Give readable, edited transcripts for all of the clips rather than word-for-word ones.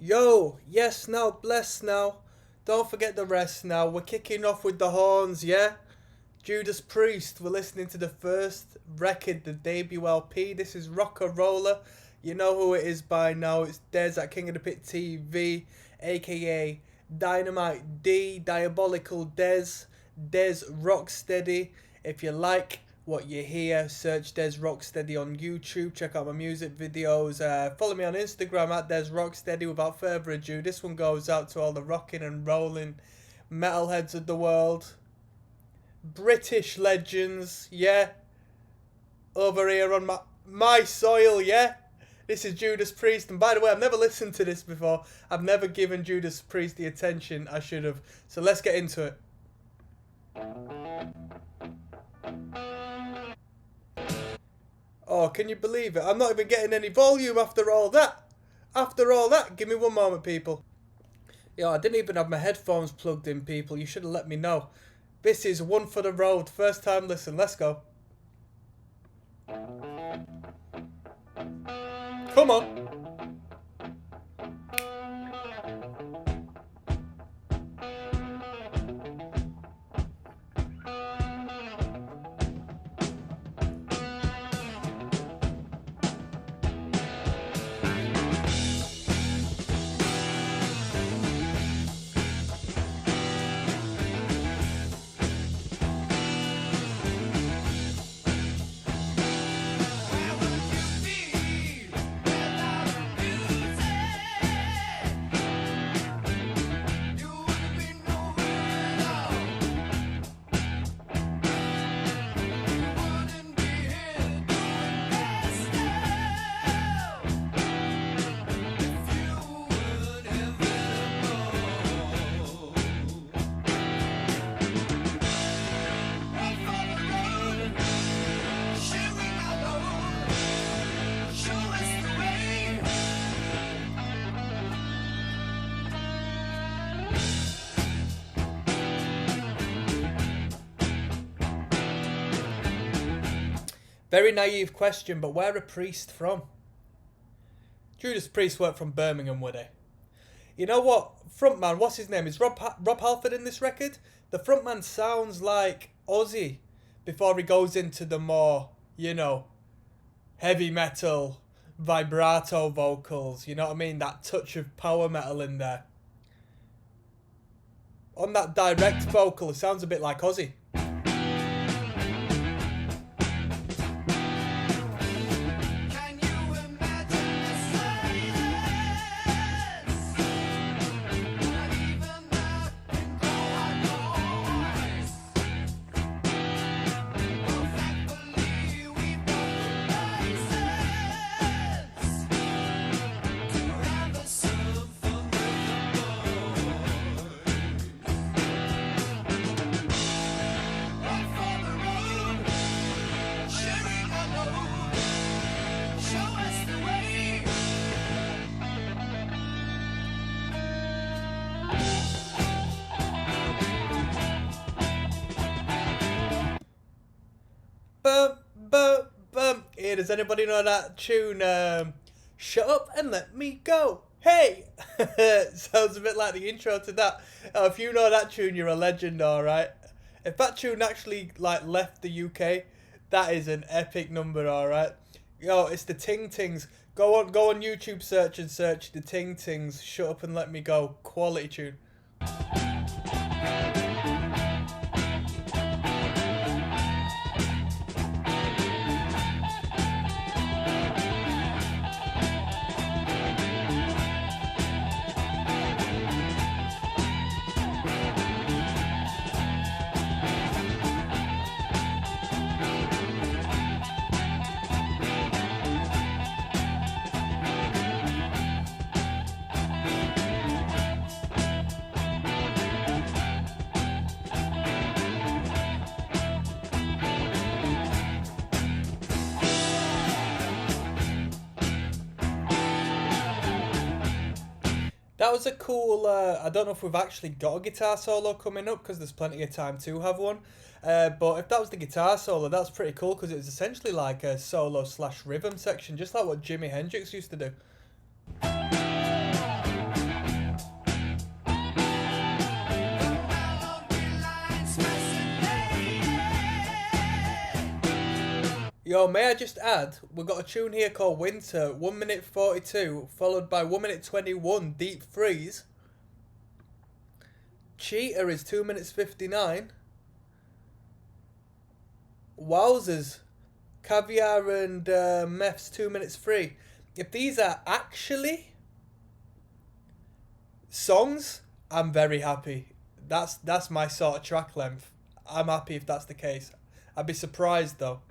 Yo, yes now, bless now. Don't forget the rest now. We're kicking off with the horns, yeah? Judas Priest, we're listening to the first record, the debut LP. This is Rocka Rolla. You know who it is by now. It's Des at King of the Pit TV, aka Dynamite D, Diabolical Des, Des Rocksteady. If you like what you hear, search Des Rocksteady on YouTube. Check out my music videos. Follow me on Instagram at Des Rocksteady. Without further ado, this one goes out to all the rocking and rolling metalheads of the world. British legends, yeah. Over here on my soil, yeah. This is Judas Priest, and by the way, I've never listened to this before. I've never given Judas Priest the attention I should have. So let's get into it. Oh, can you believe it? I'm not even getting any volume after all that. After all that, give me one moment, people. Yo, I didn't even have my headphones plugged in, people. You should have let me know. This is One for the Road. First time listen. Let's go. Come on. Very naive question, but where are Priest from? Judas Priest weren't from Birmingham, were they? You know what? Frontman, what's his name? Is Rob Halford in this record? The frontman sounds like Ozzy before he goes into the more, heavy metal, vibrato vocals. You know what I mean? That touch of power metal in there. On that direct vocal, it sounds a bit like Ozzy. Hey, does anybody know that tune? Shut up and let me go. Hey! Sounds a bit like the intro to that. If you know that tune, you're a legend, alright? If that tune actually left the UK, that is an epic number, alright? Yo, it's the Ting Tings. Go on YouTube search and search the Ting Tings. Shut up and let me go. Quality tune. That was a cool, I don't know if we've actually got a guitar solo coming up because there's plenty of time to have one. But if that was the guitar solo, that's pretty cool because it was essentially like a solo/rhythm section, just like what Jimi Hendrix used to do. Yo, may I just add, we've got a tune here called Winter, 1 minute 42, followed by 1 minute 21, Deep Freeze. Cheetah is 2 minutes 59. Wowzers, Caviar and Meth's 2 minutes 3. If these are actually songs, I'm very happy. That's my sort of track length. I'm happy if that's the case. I'd be surprised though.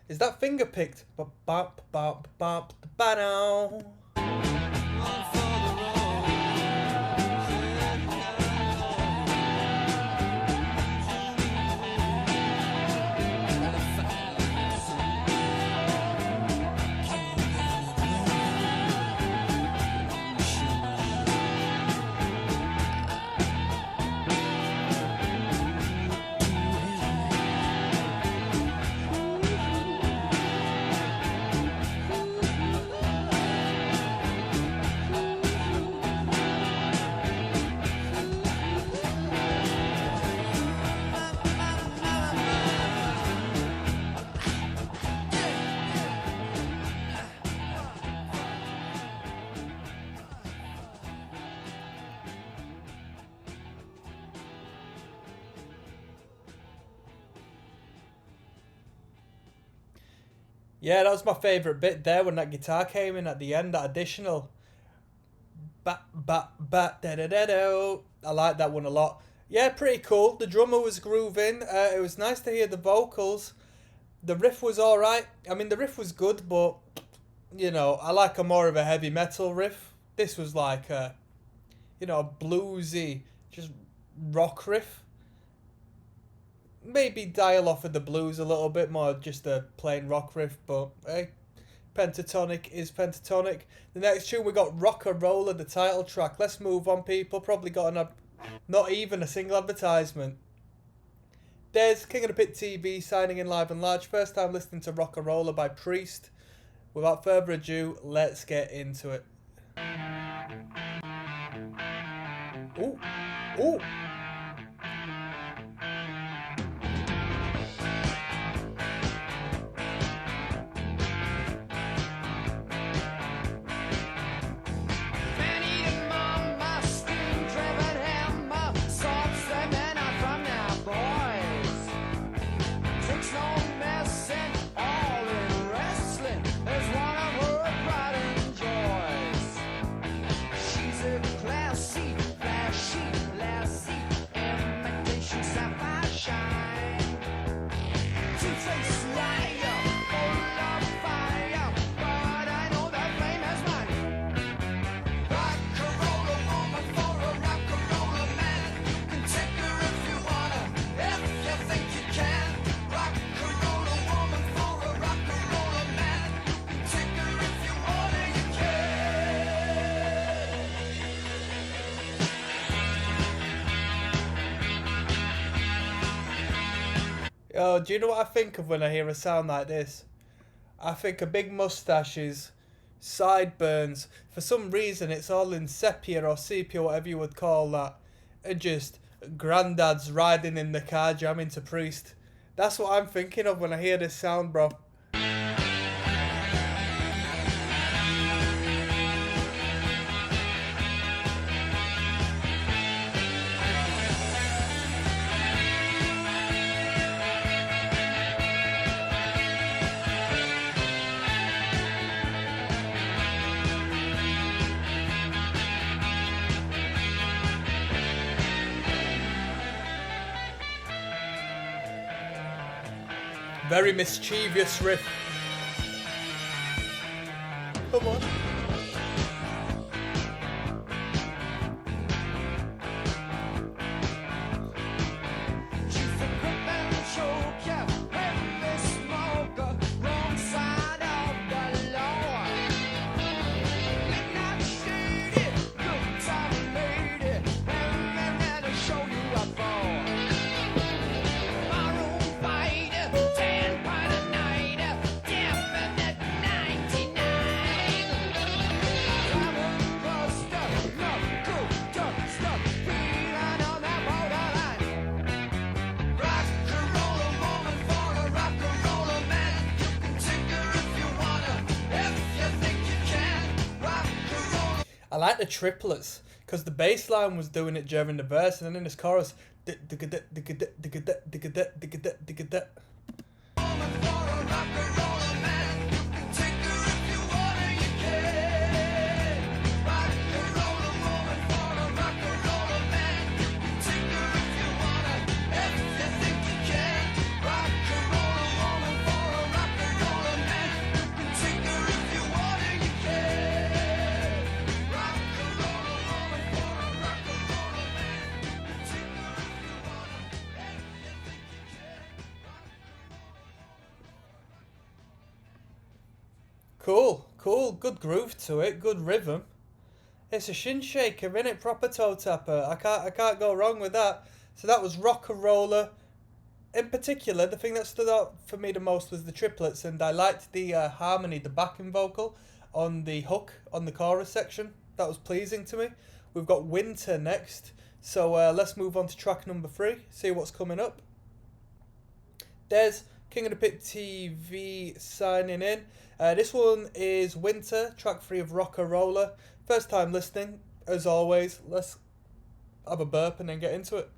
Is that finger picked? Bop bop bop bop ba. Yeah, that was my favourite bit there when that guitar came in at the end, that additional. Ba ba ba da da da da. I like that one a lot. Yeah, pretty cool. The drummer was grooving. It was nice to hear the vocals. The riff was alright. I mean, the riff was good, but, you know, I like a more of a heavy metal riff. This was like a, you know, a bluesy, just rock riff. Maybe dial off of the blues a little bit more, just a plain rock riff, but hey, pentatonic is pentatonic. The next tune we got Rocka Rolla, the title track. Let's move on, people. Probably got not even a single advertisement. There's King of the Pit TV signing in live and large. First time listening to Rocka Rolla by Priest. Without further ado, let's get into it. Ooh, ooh. Oh, do you know what I think of when I hear a sound like this? I think of big moustaches, sideburns. For some reason, it's all in sepia or sepia, whatever you would call that. And just granddads riding in the car jamming to Priest. That's what I'm thinking of when I hear this sound, bro. Very mischievous riff. come on. I like the triplets because the bass line was doing it during the verse, and then in this chorus, cool, good groove to it, good rhythm. It's a shin shaker, innit? Proper toe tapper. I can't go wrong with that. So that was Rocka Rolla. In particular, the thing that stood out for me the most was the triplets, and I liked the harmony, the backing vocal on the hook on the chorus section. That was pleasing to me. We've got Winter next, so let's move on to track number 3. See what's coming up. There's King of the Pit TV signing in. This one is Winter, track 3 of Rocka Rolla. First time listening, as always. Let's have a burp and then get into it.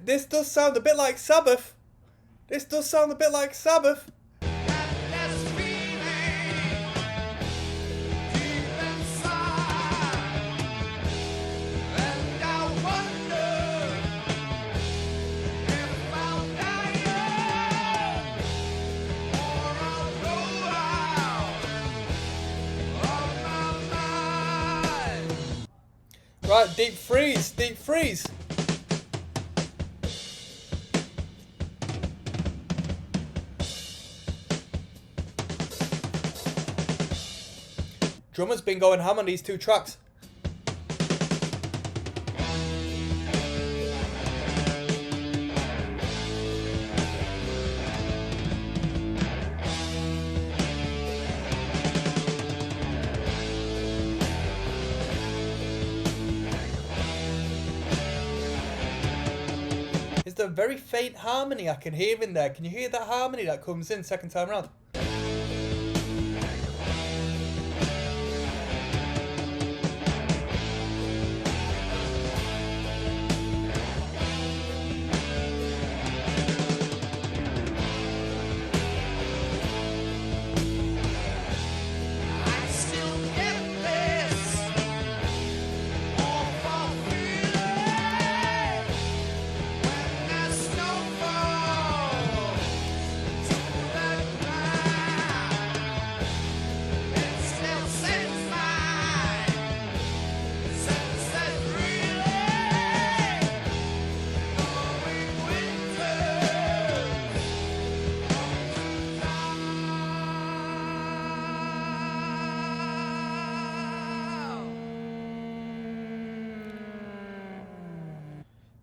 This does sound a bit like Sabbath. This does sound a bit like Sabbath. Right, deep freeze, deep freeze. Drummer's been going ham on these 2 tracks. It's a very faint harmony I can hear in there. Can you hear that harmony that comes in second time around?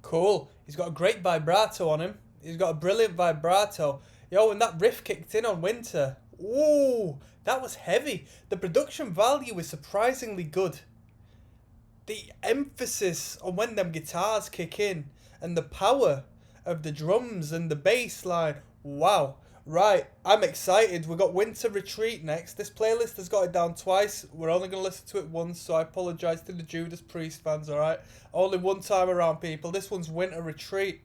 Cool. He's got a great vibrato on him. He's got a brilliant vibrato. Yo, and that riff kicked in on Winter. Ooh, that was heavy. The production value is surprisingly good. The emphasis on when them guitars kick in and the power of the drums and the bass line. Wow. Right, I'm excited. We've got Winter Retreat next. This playlist has got it down twice. We're only going to listen to it once, so I apologise to the Judas Priest fans, alright? Only one time around, people. This one's Winter Retreat.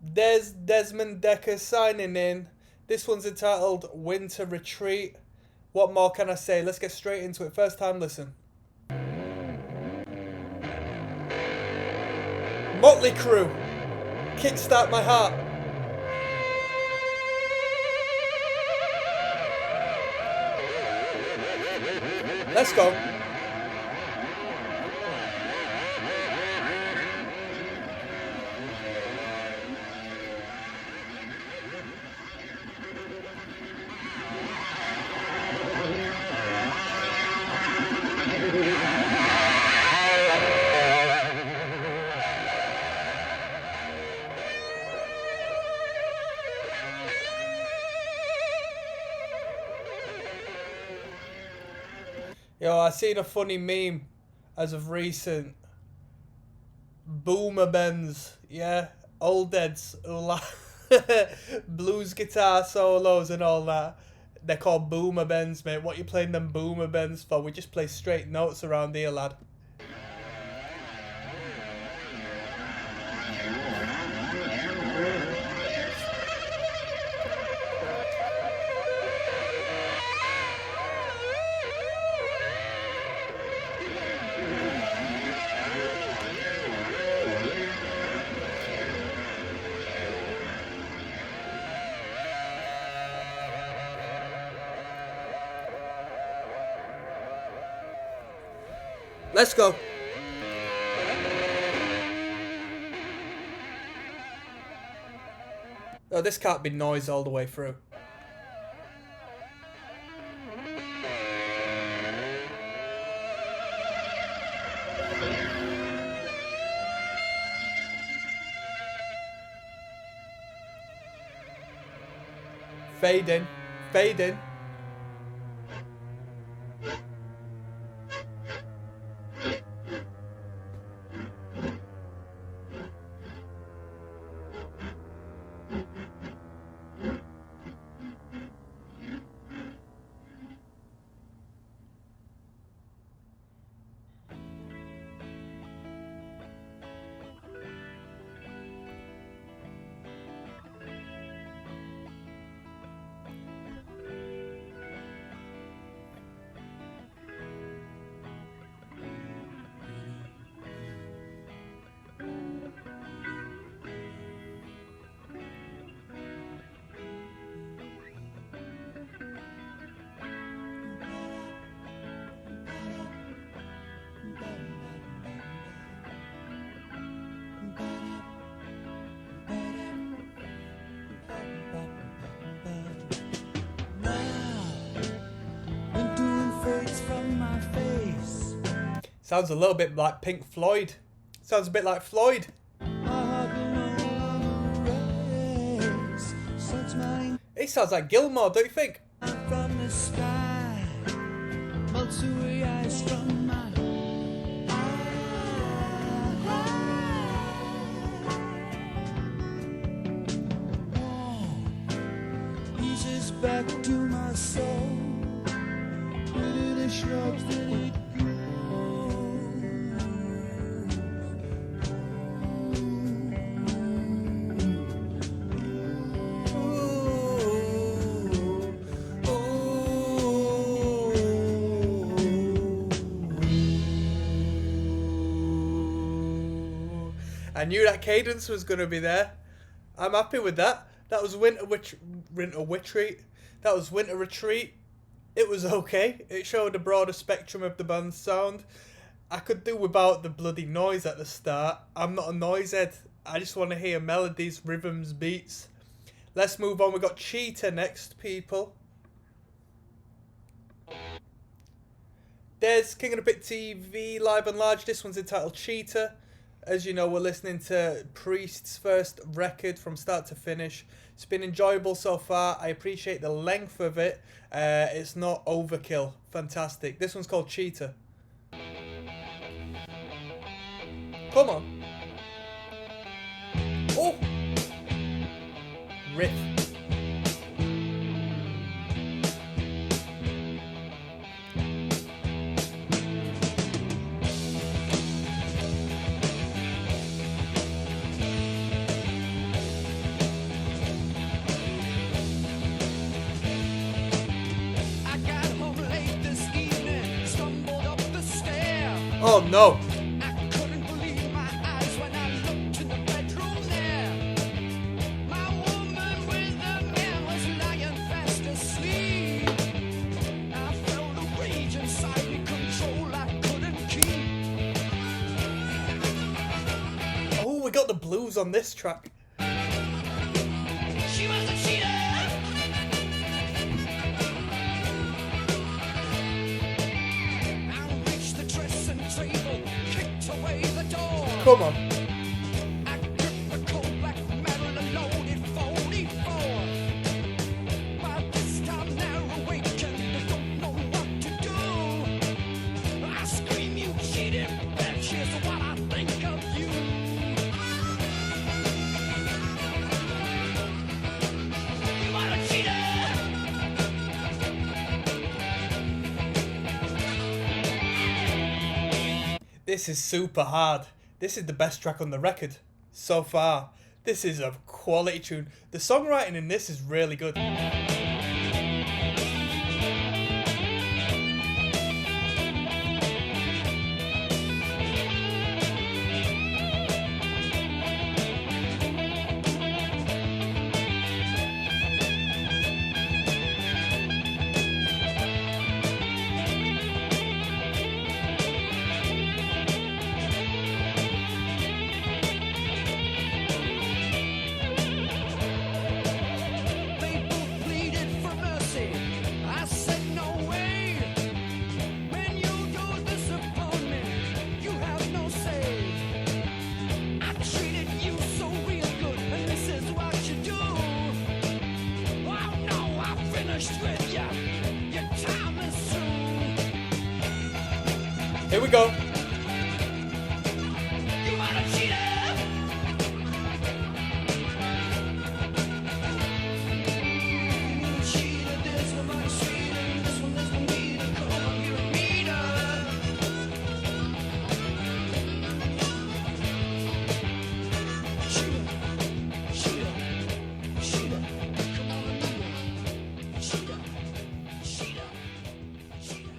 There's Desmond Decker signing in. This one's entitled Winter Retreat. What more can I say? Let's get straight into it. First time listen. Motley Crue. Kickstart My Heart. Let's go. Yo, I seen a funny meme as of recent. Boomer bends, yeah, old heads who like blues guitar solos and all that. They're called boomer bends, mate. What you playing them boomer bends for? We just play straight notes around here, lad. Let's go. Oh, this can't be noise all the way through. Fade in. Fade in. Sounds a little bit like Pink Floyd. Sounds a bit like Floyd. It sounds like Gilmore, don't you think? From the sky, melts away ice from my eases back to my soul. With the shrubs that it I knew that cadence was going to be there. I'm happy with that. That was Winter Retreat. That was Winter Retreat. It was okay. It showed a broader spectrum of the band's sound. I could do without the bloody noise at the start. I'm not a noise head. I just want to hear melodies, rhythms, beats. Let's move on. We got Cheetah next, people. There's King of the Pit TV, live and large. This one's entitled Cheetah. As you know, we're listening to Priest's first record from start to finish. It's been enjoyable so far. I appreciate the length of it. It's not overkill. Fantastic. This one's called Cheetah. Come on. Oh! Riff. Oh no! I couldn't believe my eyes when I looked in the bedroom there. My woman with the man was lying fast asleep. I felt the rage inside me, control I couldn't keep. Oh, we got the blues on this track. She was a cheater. Come on. I gripped the cold black metal and loaded 44. By this time they're awakened, they don't know what to do. I scream, you cheating bitch, here's what I think of you. You are a cheater. This is super hard. This is the best track on the record so far. This is a quality tune. The songwriting in this is really good. Here we go. You are a cheater. Cheater, this one might sweeter. This one neater. Come on, you meter. Cheater, cheater, cheater. Come on, meter. Cheater, cheater, cheater.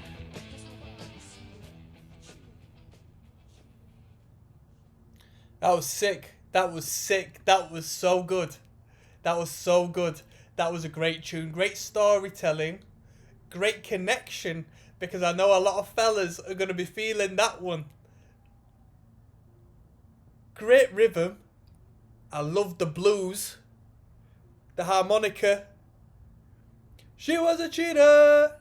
That was sick. That was sick. That was so good. That was so good. That was a great tune. Great storytelling. Great connection. Because I know a lot of fellas are going to be feeling that one. Great rhythm. I love the blues. The harmonica. She was a cheater.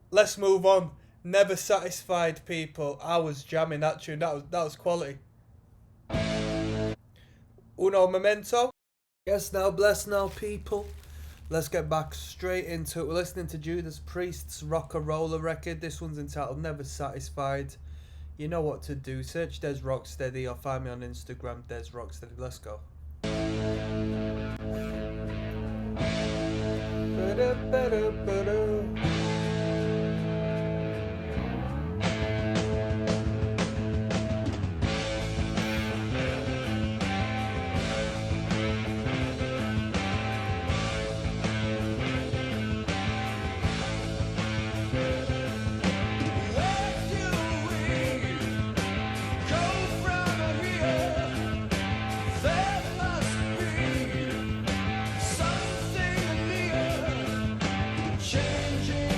Let's move on. Never Satisfied, people. I was jamming that tune. That was quality. Uno momento. Yes, now, bless now, people. Let's get back straight into it. We're listening to Judas Priest's Rocka Rolla record. This one's entitled Never Satisfied. You know what to do. Search Des Rocksteady or find me on Instagram, Des Rocksteady. Let's go. Changing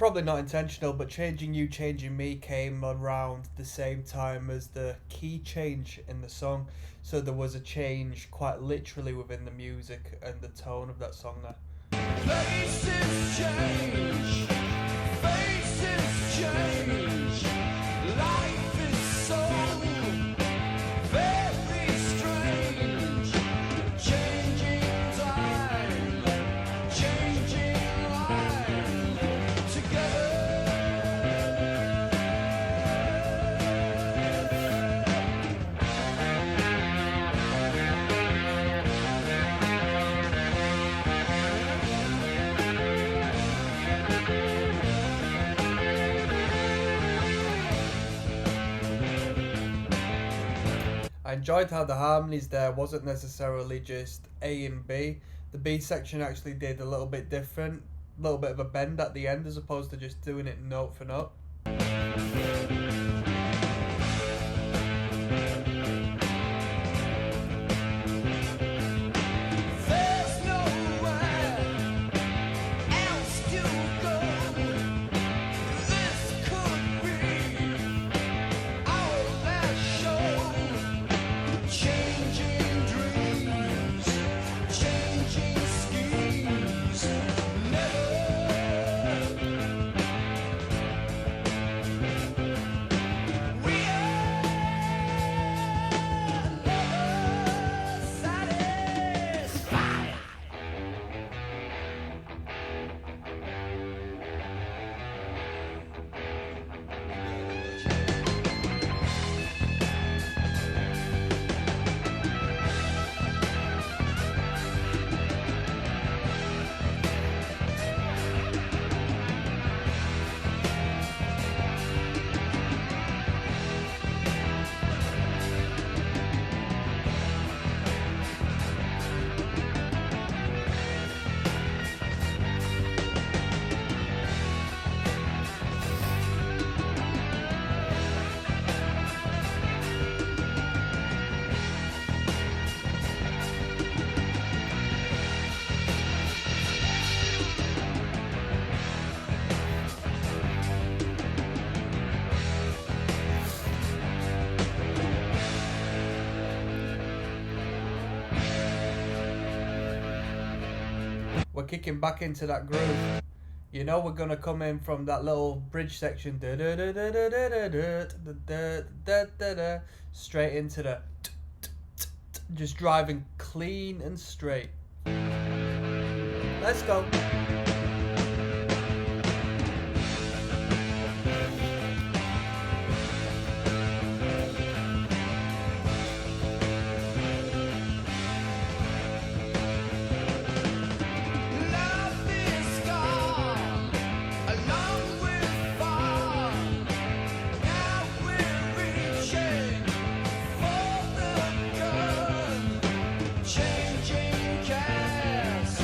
probably not intentional, but Changing You, Changing Me came around the same time as the key change in the song. So there was a change quite literally within the music and the tone of that song there. Places change, faces change, life is so very strange. Changing time, changing life together. I enjoyed how the harmonies there wasn't necessarily just A and B. The B section actually did a little bit different, a little bit of a bend at the end as opposed to just doing it note for note. There's nowhere else to go. This could be our last show. Changing dreams, changing schemes, never. We are never satisfied. We're kicking back into that groove. You know we're gonna come in from that little bridge section, straight into the just driving clean and straight. Let's go. Love is gone, along with fun. Now we're reaching for the gun. Changing cast,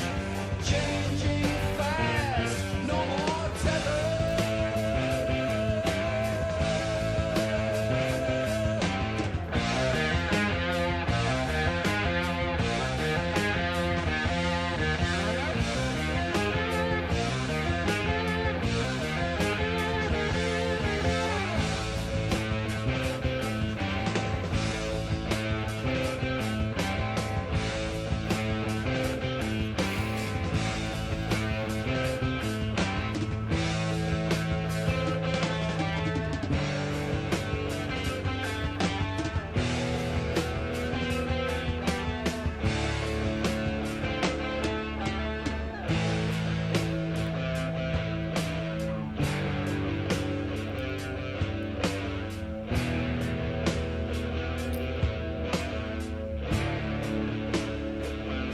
changing fast. No more tether.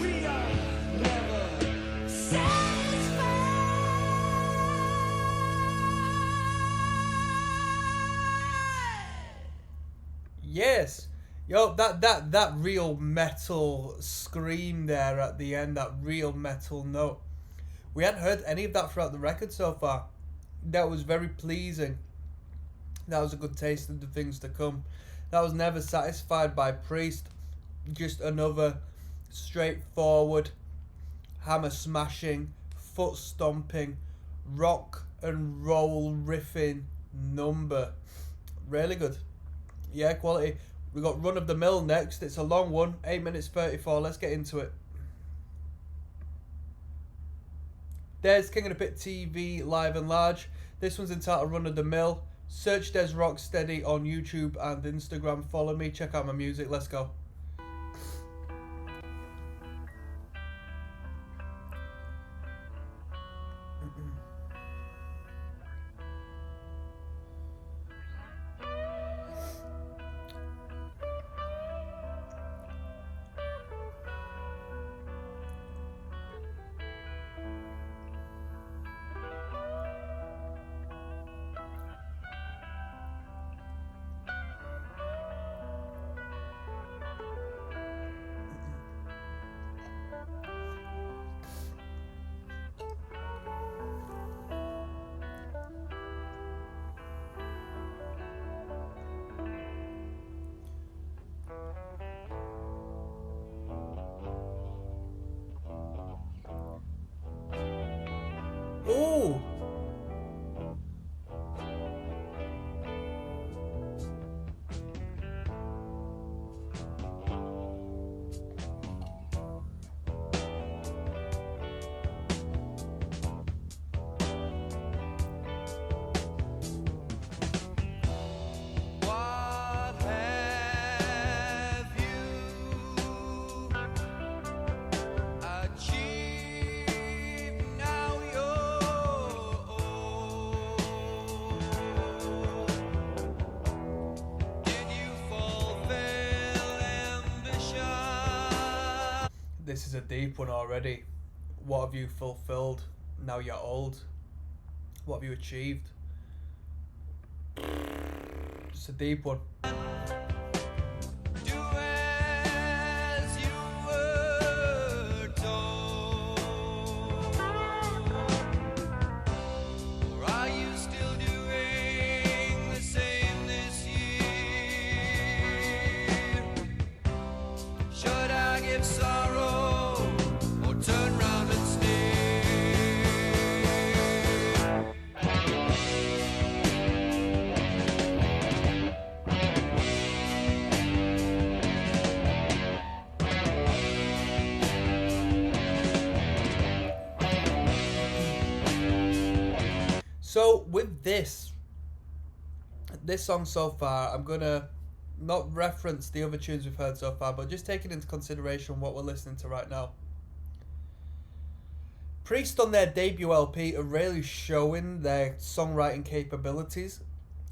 We are never satisfied. Yes. Yo, that real metal scream there at the end, that real metal note. We hadn't heard any of that throughout the record so far. That was very pleasing. That was a good taste of the things to come. That was Never Satisfied by Priest. Just another straightforward, hammer smashing, foot stomping, rock and roll riffing number. Really good. Yeah, quality. We got Run of the Mill next. It's a long one, 8 minutes 34. Let's get into it. There's King of the Pit TV live and large. This one's entitled Run of the Mill. Search Des Rocksteady on YouTube and Instagram. Follow me. Check out my music. Let's go. Ooh! What have you achieved? Now you're old. Did you fulfill ambition? This is a deep one already. What have you fulfilled? Now you're old. What have you achieved? It's a deep one. Do as you were told. Or are you still doing the same this year? Should I give sorrow or turn round and stare? So with this song so far, I'm gonna not reference the other tunes we've heard so far, but just taking into consideration what we're listening to right now. Priest on their debut LP are really showing their songwriting capabilities.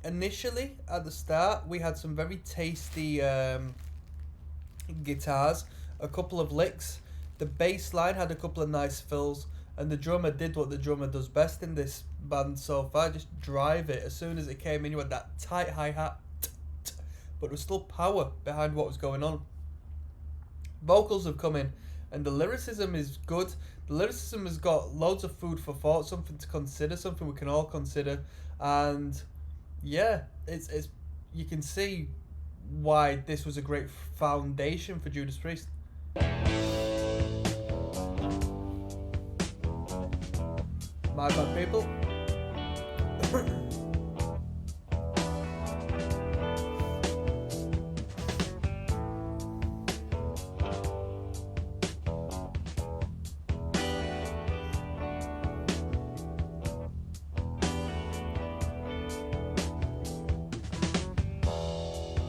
Initially, at the start, we had some very tasty guitars, a couple of licks. The bass line had a couple of nice fills, and the drummer did what the drummer does best in this band so far, just drive it. As soon as it came in, you had that tight hi-hat, but there was still power behind what was going on. Vocals have come in, and the lyricism is good. The lyricism has got loads of food for thought, something to consider, something we can all consider, and yeah, it's you can see why this was a great foundation for Judas Priest. My bad, people.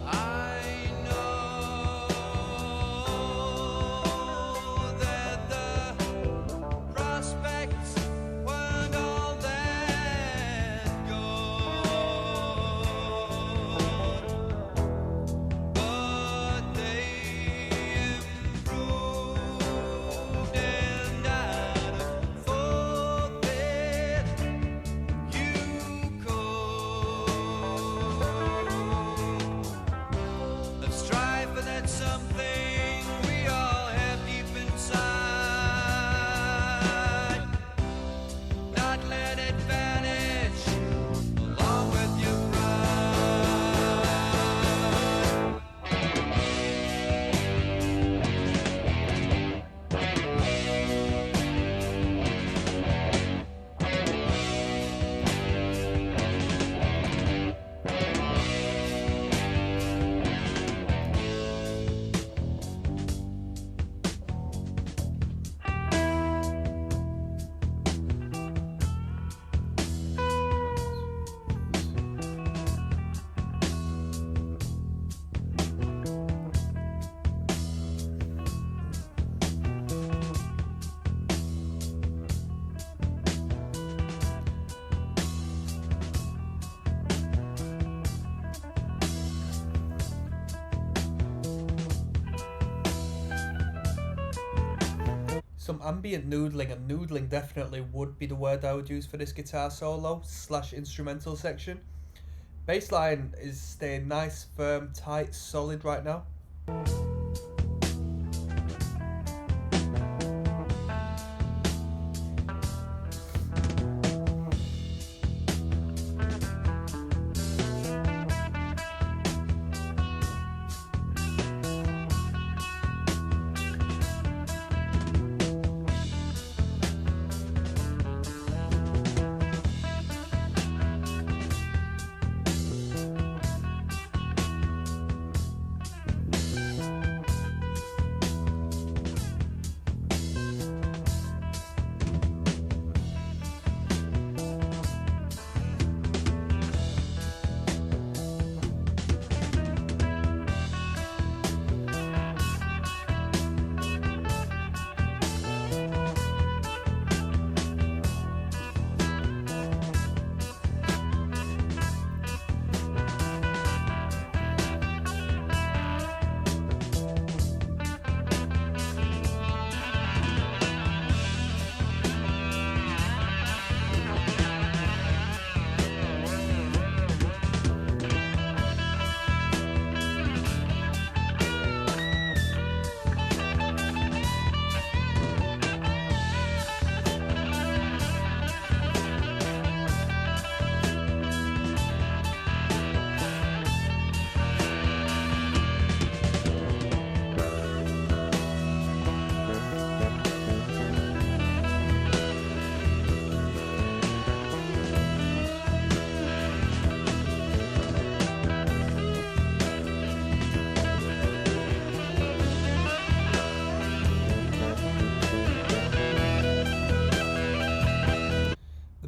I know that the prospects weren't all that some ambient noodling, and noodling definitely would be the word I would use for this guitar solo / instrumental section. Bassline is staying nice, firm, tight, solid right now.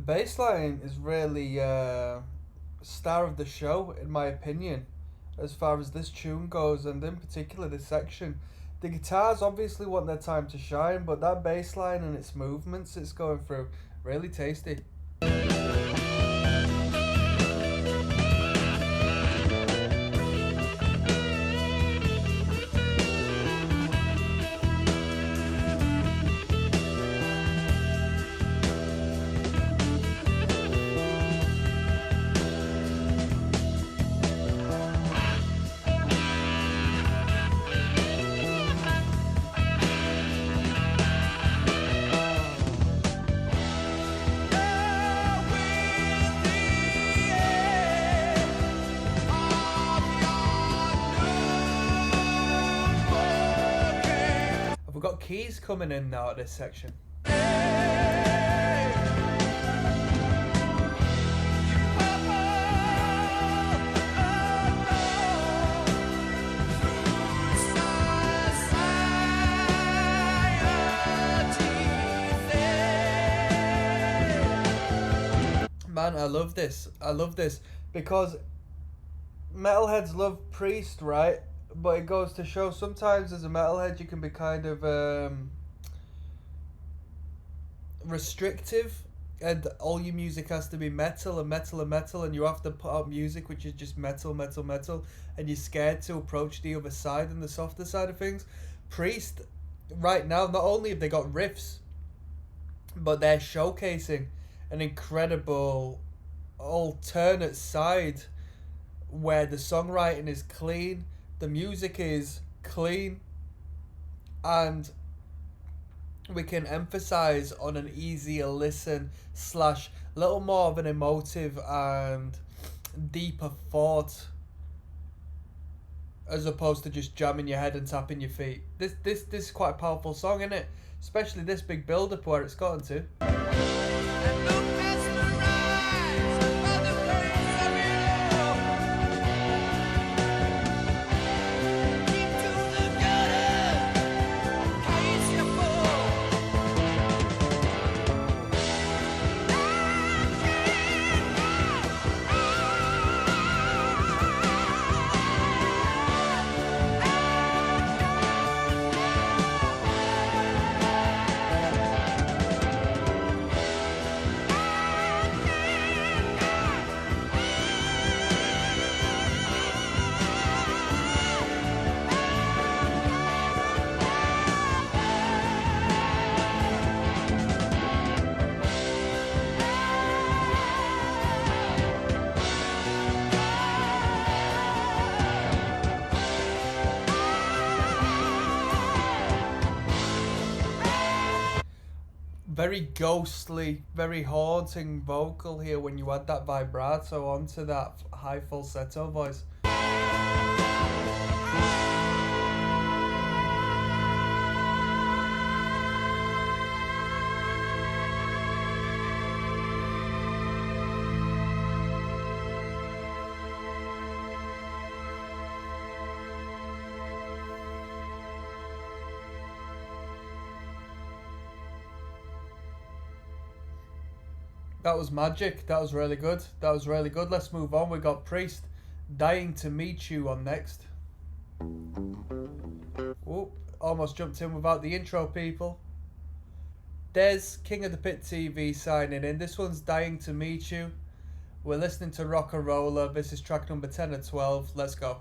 Bassline is really star of the show, in my opinion, as far as this tune goes, and in particular this section. The guitars obviously want their time to shine, but that bassline and its movements it's going through, really tasty. We've got keys coming in now at this section. Man, I love this. I love this because metalheads love Priest, right? But it goes to show sometimes as a metalhead you can be kind of restrictive, and all your music has to be metal and metal and metal, and you have to put out music which is just metal, metal, metal, and you're scared to approach the other side and the softer side of things. Priest, right now, not only have they got riffs, but they're showcasing an incredible alternate side where the songwriting is clean, the music is clean, and we can emphasize on an easier listen / little more of an emotive and deeper thought, as opposed to just jamming your head and tapping your feet. This is quite a powerful song, isn't it? Especially this big build up where it's gotten to. Very ghostly, very haunting vocal here when you add that vibrato onto that high falsetto voice. That was magic. That was really good. That was really good. Let's move on. We got Priest, Dying to Meet You on next. Oop, almost jumped in without the intro, people. Des, King of the Pit TV signing in. This one's Dying to Meet You. We're listening to Rocka Rolla. This is track number 10 or 12. Let's go.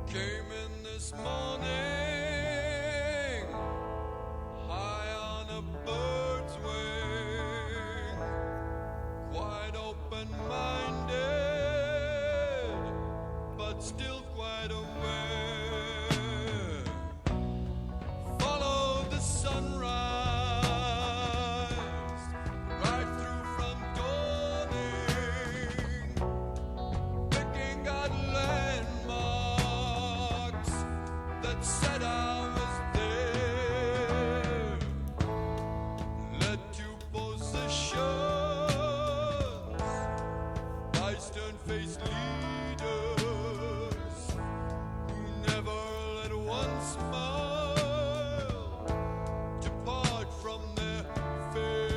Came in this morning, high on a bird's wing, quite open-minded, but still quite aware. Follow the sunrise, right through from dawning, picking out landmarks that said I was there. Led to positions by stern-faced leaders who never let one smile depart from their face.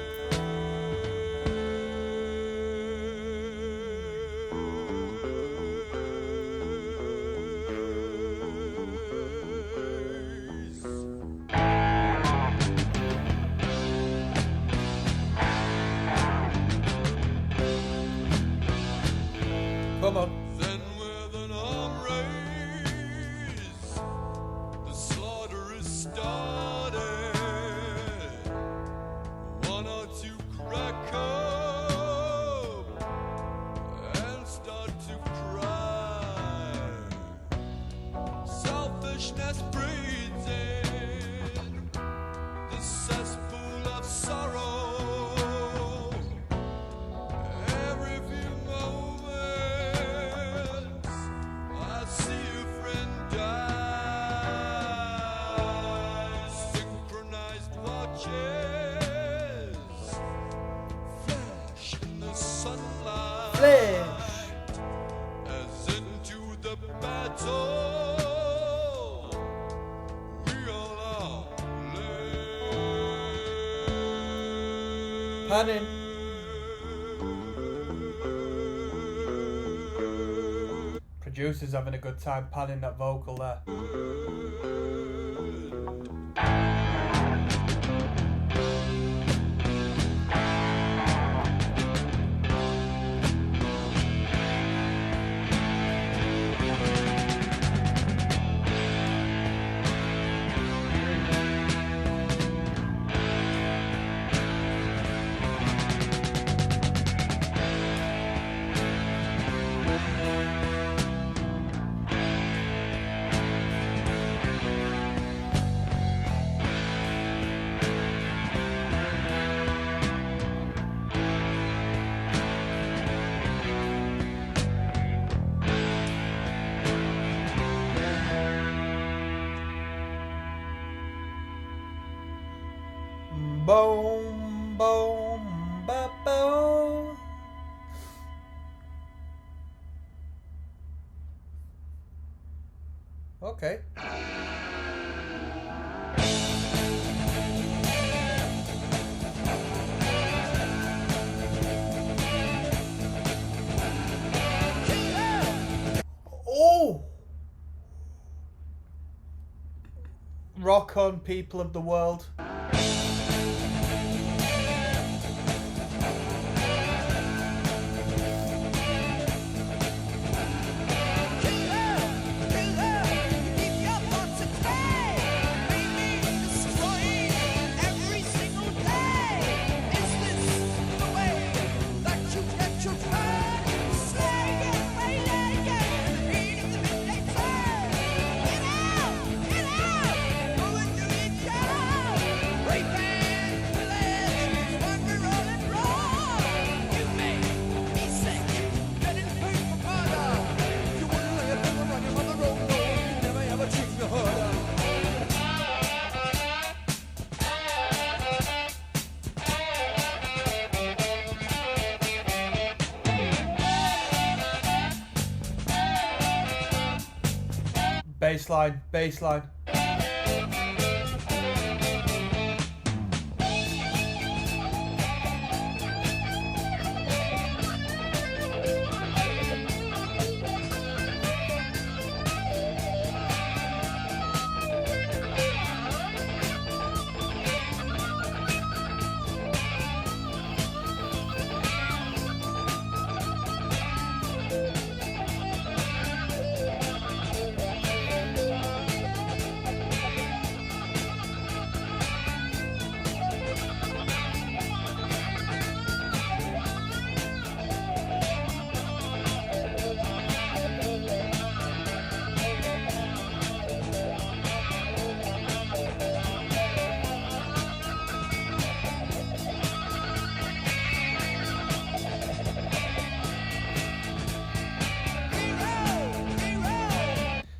Come on. Then with an arm raise, the slaughter is started. One or two crack up and start to cry. Selfishness breeds in the cesspool of sorrow. Every few moments I see a friend die. Synchronized watches flash in the sunlight Flash. as into the battle we all are led. Panning. Producer's having a good time panning that vocal there. Boom, boom, ba boom. Okay. Oh! rock on, people of the world. Baseline, baseline.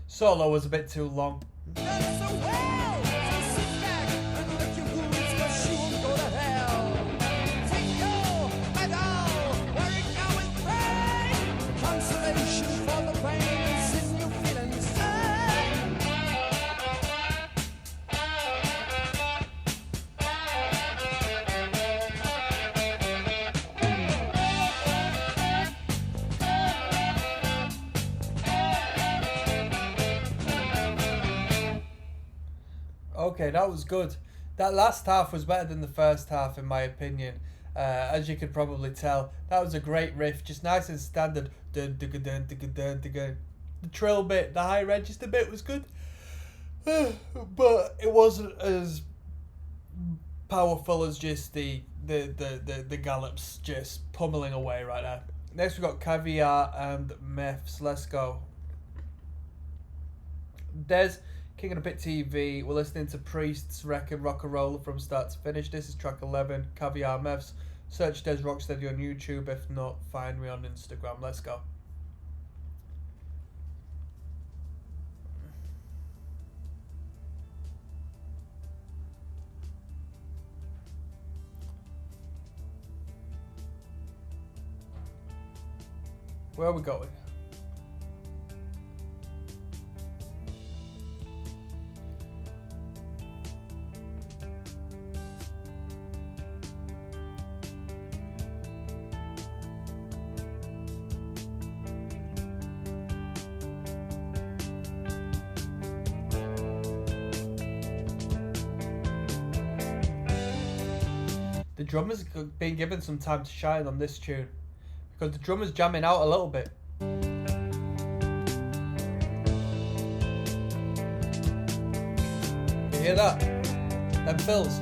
Solo was a bit too long. Okay, that was good. That last half was better than the first half, in my opinion. As you could probably tell, that was a great riff, just nice and standard. Dun, dun, dun, dun, dun, dun, dun, dun. The trill bit, the high register bit was good, but it wasn't as powerful as just the gallops just pummeling away right there. Next we got Caviar and Meths. Let's go. Des, King of the Pit TV. We're listening to Priests record Rocka Rolla from start to finish. This is track 11, Caviar Meths. Search Des Rocksteady on YouTube. If not, find me on Instagram. Let's go. Where are we going? The drummer's been given some time to shine on this tune, because the drummer's jamming out a little bit. You hear that? Them fills.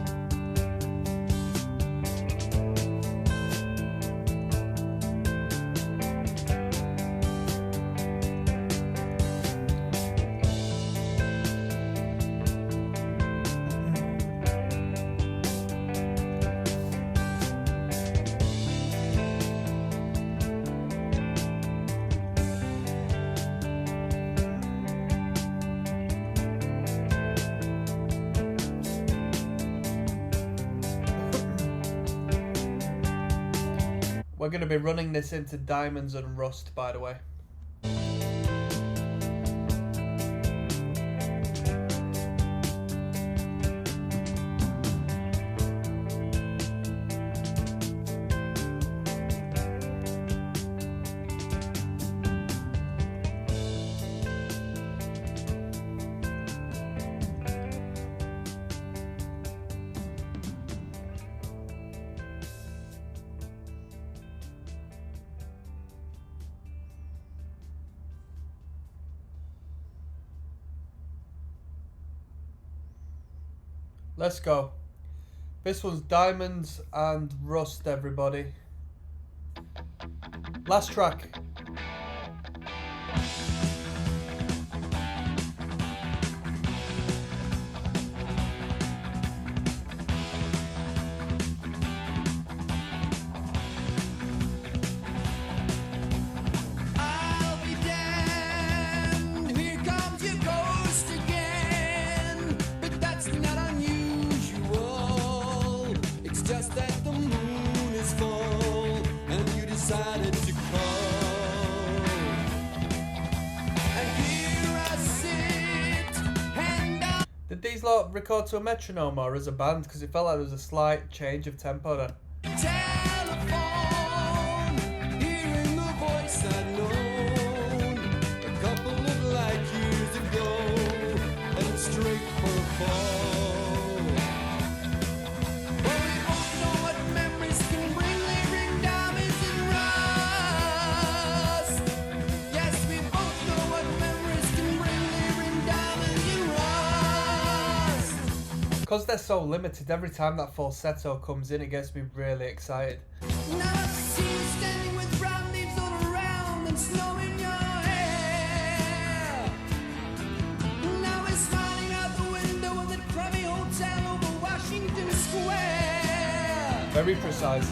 We're going to be running this into diamonds and rust, by the way. Let's go. This one's Diamonds and Rust, everybody. Last track. I'll be damned, here comes your ghost again. But that's not unusual. It's just that the moon is full and you decided to call. And here I sit, hand out. Did these lot record to a metronome or as a band? Because it felt like there was a slight change of tempo there. Telephone, hearing the voice I'd known a couple of light years ago, and straight for a fall. But we both know what memories can bring. They bring diamonds and rust. Yes, we both know what memories can bring. They bring diamonds and rust. Because they're so limited, every time that falsetto comes in, it gets me really excited. Now I see you standing with brown leaves all around and snow in your hair. Now we're smiling out the window of that crummy hotel over Washington Square. Very precise.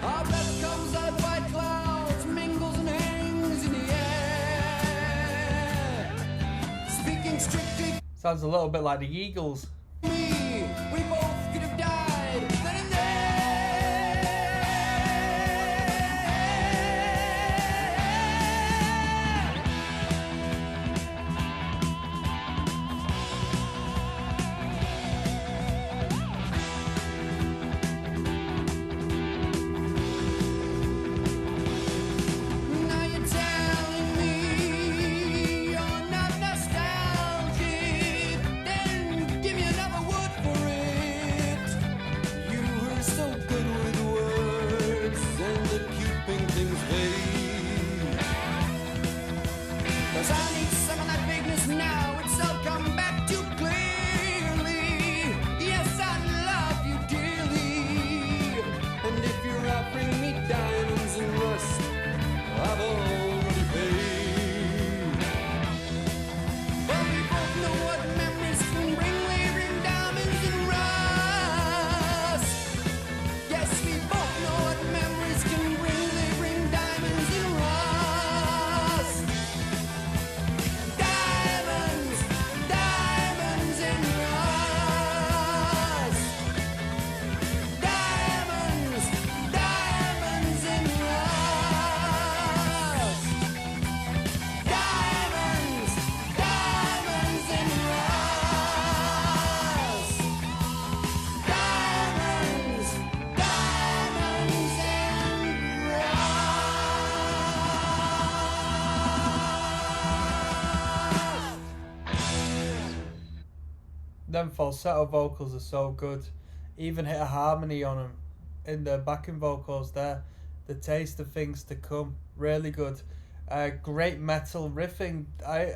Our breath comes out by clouds, mingles and hangs in the air. Speaking strictly Sounds a little bit like the Eagles. to me, we both could have died then and there. Now you're telling me you're not nostalgic. Then give me another word for it. You were so good with words and at keeping things vague. 'Cause I need some of that vagueness now. It's all come back too clearly. Yes, I love you dearly. And if you're offering me diamonds and rust, I've already paid. But we both know what memories can bring. They bring diamonds and rust. Yes, we both know what memories can bring. They bring diamonds and rust. Diamonds, diamonds and rust. Diamonds, diamonds and rust. Diamonds, diamonds and rust. Diamonds, diamonds and rust. Them falsetto vocals are so good. Even hit a harmony on them in the backing vocals there. The taste of things to come. Really good. Great metal riffing. I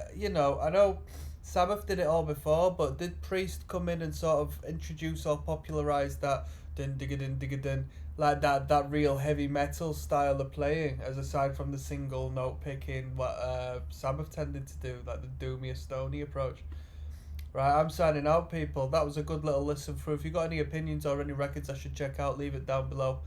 know Sabbath did it all before, but did Priest come in and sort of introduce or popularize that din digga din digga din, like that real heavy metal style of playing, as aside from the single note picking what Sabbath tended to do, like the doomy stony approach. Right, I'm signing out, people. That was a good little listen through. If you got any opinions or any records I should check out, leave it down below.